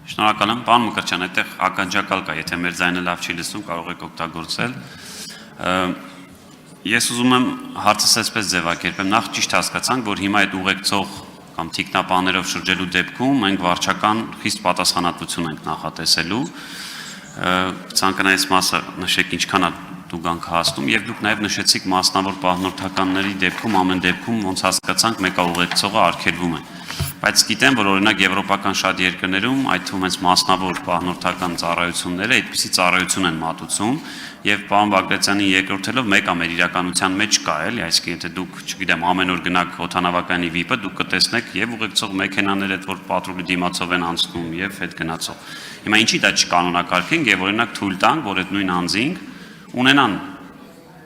Շնորհակալ եմ, պարոն Մկրտչյան, այդտեղ ականջակալ կա, եթե մեր ձայնը լավ չի լսում, կարող եք օգտագործել։ Ես ուզում եմ հարցս այսպես ձևակերպեմ, նախ ճիշտ հասկացանք, որ հիմա այդ ուղեկցող կամ թիկնապահներով շրջելու դեպքում մենք վարչական խիստ պատասխանատվություն ենք նախատեսելու։ Ցանկանալի մասը նշեք ինչքան է դուգանք հասնում, եւ դուք նաեւ նշեցիք մասնավոր պահնորդականների դեպքում ամեն դեպքում ոնց հասկացանք մեկը ուղեկցողը արգելվում է։ Բայց գիտեմ, որ օրինակ եվրոպական շատ երկրներում այդ թվում հենց մասնավոր պահնորդական ծառայությունները այդպիսի ծառայություն են մատուցում եւ պարոն Բագրատյանի երկրորդելով մեկը մեր իրականության մեջ կա էլի, այսինքն եթե դուք, չգիտեմ, ամեն օր գնաք օդանավականի VIP-ը, դուք կտեսնեք եւ ուղեկցող մեքենաներ այդ որ պատրուլի դիմացով են անցնում եւ այդ գնացող։ Հիմա ինչի դա չկանոնակարգենք եւ օրինակ թույլ տանք, որ այդ նույն անձինք ունենան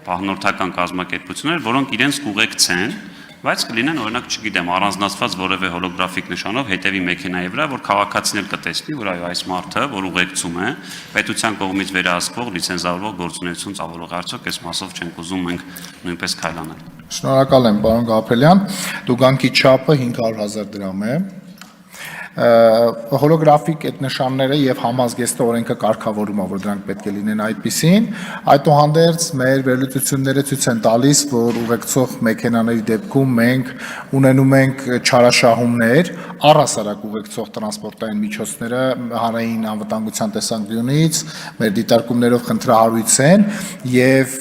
պահնորդական կազմակերպություններ, որոնք իրենց կուղեկցեն, բայց կլինեն օրինակ, չգիտեմ, առանձնացված որևէ հոլոգրաֆիկ նշանով հետևի մեքենայի վրա, որ քաղաքացին էլ կտեսնի, որ այո, այս մարդը, որ ուղեկցում է, պետության կողմից վերահսկվող լիցենզավորող գործունեություն ծավալող արդյոք այս մասով չենք ուզում մենք նույնպես քայլանել։ Շնորհակալ եմ, պարոն Գաբրելյան, դուգանքի չափը 500,000 դրամ է։ Հոլոգրաֆիկ այդ նշանները եւ համազգեստի օրենքը կարգավորում է, որ դրանք պետք է լինեն այդպիսին, այդուհանդերձ մեր վերլուծությունները ցույց են տալիս, որ ուղեկցող մեքենաների դեպքում մենք ունենում ենք չարաշահումներ, առհասարակ ուղեկցող տրանսպորտային միջոցները հանրային անվտանգության տեսանկյունից մեր դիտարկումներով խնդրահարույց են եւ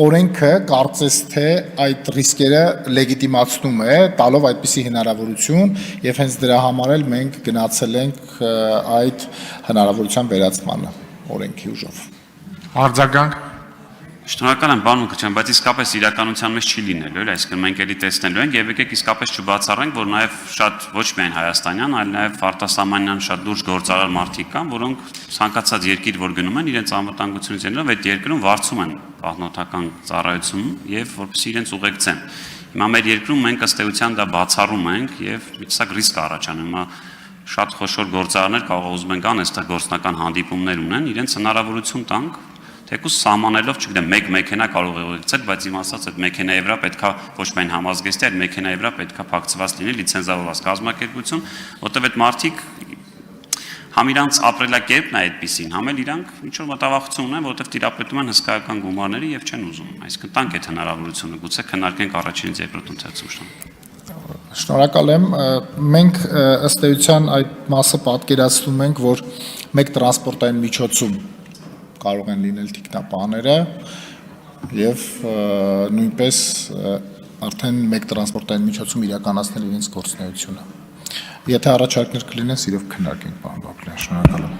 օրենքը կարծես թե այդ ռիսկերը լեգիտիմացնում է, տալով այդպիսի հնարավորություն եւ հենց դրա համար էլ մենք գնացել ենք այդ հնարավորության վերացմանը օրենքի ուժով։ Արձագանք։ Շնորհակալ եմ, պարոն Մկրտչյան, բայց իսկապես իրականության մեջ չի լինելու, այլ այսինքն մենք էլի տեսնելու ենք եւ եկեք իսկապես չբացառենք, որ նաեւ շատ ոչ միայն հայաստանյան, այլ նաեւ արտասահմանյան շատ լուրջ գործարար մարդիկ կան, որոնք ցանկացած երկիր, որ գնում են, իրենց անվտանգությունից ելնելով այդ երկրում վարձում են պահնորդական ծառայություն եւ որպեսզի իրենց ուղեկցեն։ Հիմա մեր երկրում մենք ըստ էության դա բացառում ենք եւ մի տեսակ ռիսկ առաջանում։ Հիմա շատ խոշոր գործարաններ կարող ուզում են կան, այստեղ գործնական հանդիպումներ ունեն, իրենց հնարավորություն տանք Թեկուզ սահմանելով, չգիտեմ, մեկ մեքենա կարող է ուղեկցել, բայց իմ ասած այդ մեքենայի վրա պետքա ոչ միայն համազգեստի, այլ մեքենայի վրա պետքա փակցված լինի լիցենզավորված կազմակերպություն, որտեղ այդ մարդիկ համ իրանց ապրելակերպն է այդպիսին, համ էլ իրանք ինչ որ մտավախություն ունեն, որովհետև տիրապետում են հսկայական գումարների եւ չեն ուզում։ Այսինքն տանք այդ հնարավորությունը, գուցե քննարկենք առաջինից երկրորդ ընթացքում։ Շնորհակալ եմ։ Մենք ըստ էության այդ մասը պատկերացնում ենք, որ մեկ տրանսպորտային միջոցում կարող են լինել թիկնապահները եւ նույնպես արդեն մեկ տրանսպորտային միջոցում իրականացնել իրենց գործունեությունը։ Եթե առաջարկներ կլինեն, սիրով քննարկենք, պարոն Բաբլյան, շնորհակալ եմ։